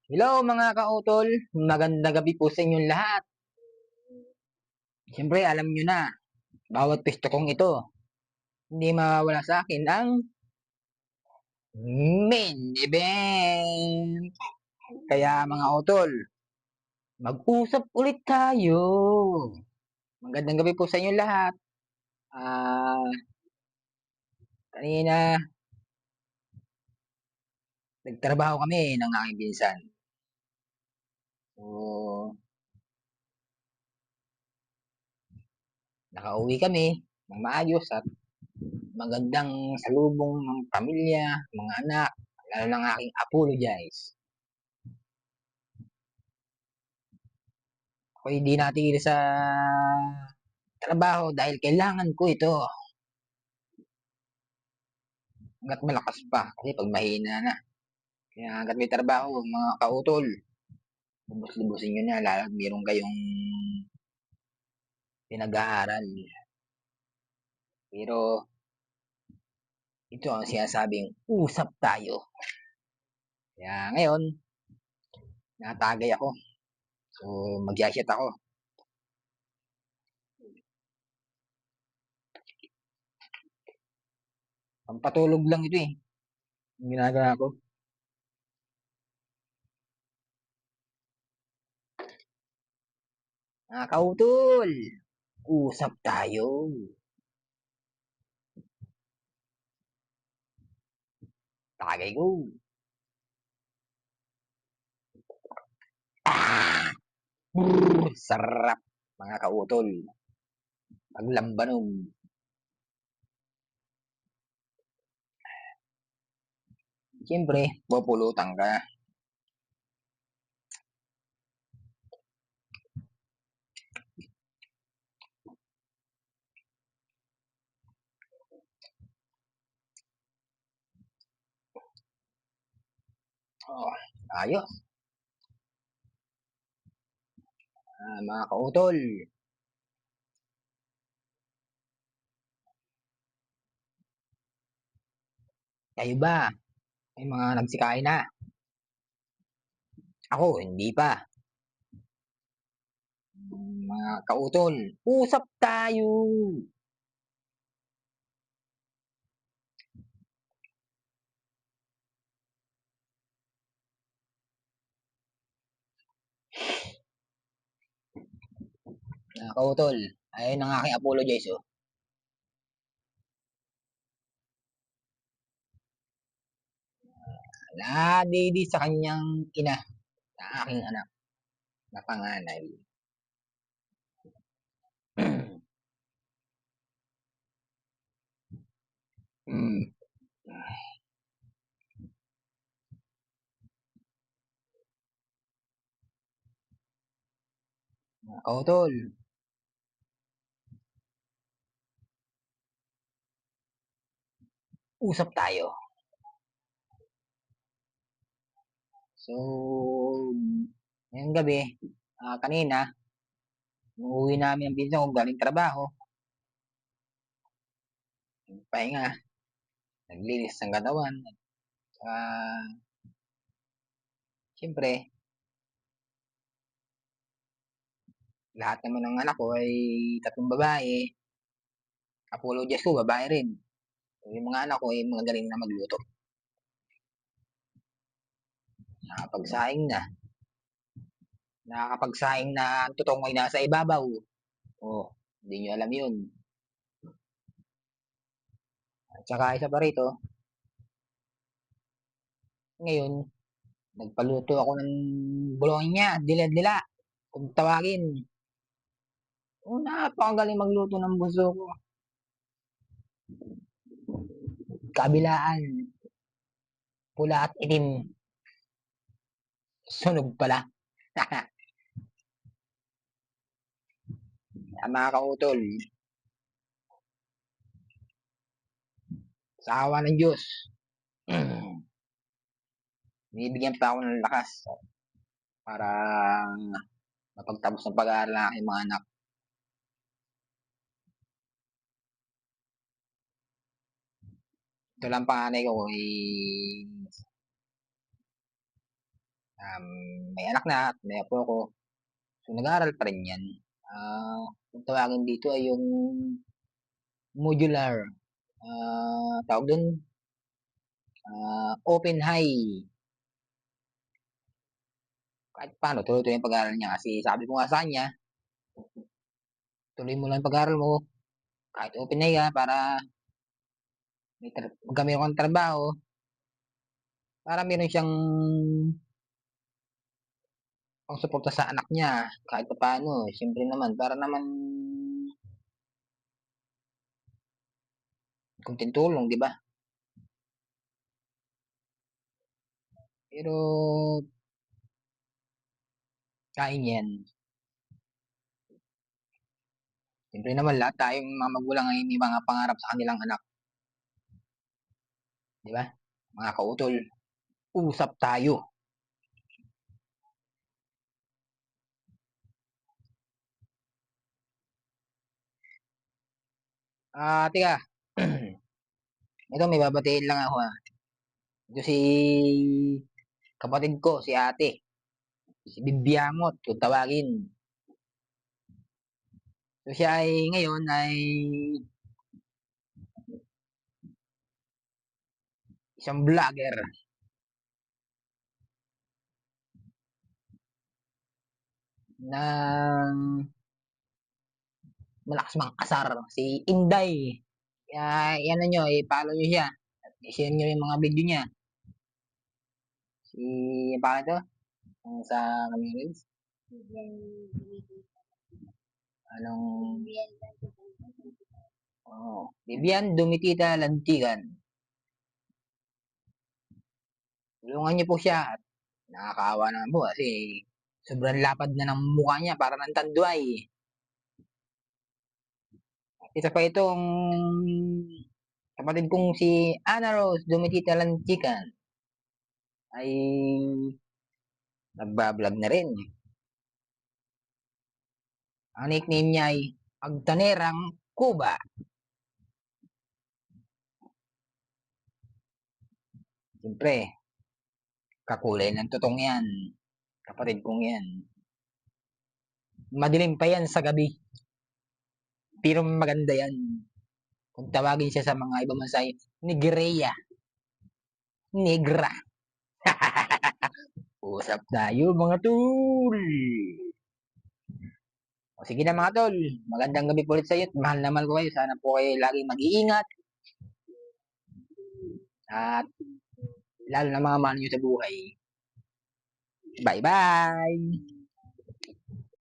Hello mga kautol, magandang gabi po sa inyong lahat. Siyempre alam nyo na, bawat pisto kong ito, hindi mawawala sa akin ang main event. Kaya mga utol, mag-usap ulit tayo. Magandang gabi po sa inyong lahat. Kanina, nagtrabaho kami ng aking pinsan. So, nakauwi kami ng maayos at magandang salubong ng pamilya, mga anak, lalo ng aking apologize. Ako'y di natigil sa trabaho dahil kailangan ko ito. Hanggat malakas pa. Kasi pag mahina na. Kaya hanggat may trabaho, mga kautol, lubos-lubosin nyo na. Lalo meron kayong pinag-aaral. Pero ito ang sinasabing usap tayo. Kaya ngayon, natagay ako. So, mag-yashit ako. Pampatulog lang ito eh. Yung ginagawa ko. Mga kautol, usap tayo. Tagay ko. Ah! Brrr, sarap, mga kautol. Paglambanog. Siyempre, pupulutan ka. Oh, ayos. Mga kautol, kayo ba? May mga nagsikain na. Ako, hindi pa. Mga kautol, usap tayo. Mga kautol, ayun ang aking apologize. Oh. Nadidi sa kanyang ina, sa aking anak, na panganay. mm. Mga kautol, usap tayo. So, ngayong gabi, kanina, nung uwi namin ang pinsan ko galing trabaho, pahinga, naglinis ng katawan, siyempre, lahat naman ng anak ko ay tatlong babae, apologies ko, babae rin. So, yung mga anak ko ay mga galing na magluto. Nakakapagsaing na. Nakakapagsaing na ang totoong ay nasa ibabaw. Oh, hindi nyo alam yun. At saka isa pa rito, ngayon, nagpaluto ako ng bologna, dila-dila, kung tawagin. Oh, napakagaling magluto ng buso ko. Kabilaan, pula at itim. Sunog pala. Mga kautol, sa awa ng Diyos, binibigyan pa ako ng lakas para mapagtapos ng pag-aaral ng aking mga anak. Ito lang panganay ko ay um, may anak na at may apo ako. So, nag-aaral pa rin yan. Kung tawagin dito ay yung modular, tawag dun, open high. Kahit paano, tuloy-tuloy yung pag-aaral niya. Kasi sabi ko nga sa kanya, tuloy mo lang yung pag-aaral mo. Kahit open high ka para magka meron kang trabaho, para meron siyang pang suporta sa anak niya kahit paano. Siyempre naman, para naman kunting tulong, di ba? Pero, kain yan. Siyempre naman, lahat tayong mga magulang ay may mga pangarap sa kanilang anak. Di ba? Mga kautol, usap tayo. Tika. Ito, may babatiin lang ako ha. Ito si kapatid ko, si ate. Si Bibiamot, kung tawagin. So siya ay ngayon ay isang vlogger ng malakas mang asar, si Inday. Kaya yan nyo, i-follow nyo siya. At i-share nyo yung mga video niya. Si, paano to? Ang sa kami reels? Anong, Vivian Dumitita Lantigan. Tulungan niyo po siya at nakakaawa naman po kasi sobrang lapad na ng mukha niya para ng tanduay. Isa pa itong kapatid kong si Ana Rose Dumitita Lantigan ay nagbablog na rin. Ang nickname niya ay Agtanerang Kuba. Siyempre, kakulay ng tutong yan. Kapatid kong yan. Madilim pa yan sa gabi. Pero maganda yan. Kung tawagin siya sa mga ibang mansay, Negreya. Negra. Usap tayo mga tol. O sige na mga tol. Magandang gabi po ulit sa iyo. Mahal na mahal ko kayo. Sana po kayo lagi mag-iingat. At lalo na mga mahal nyo sa buhay. Bye-bye!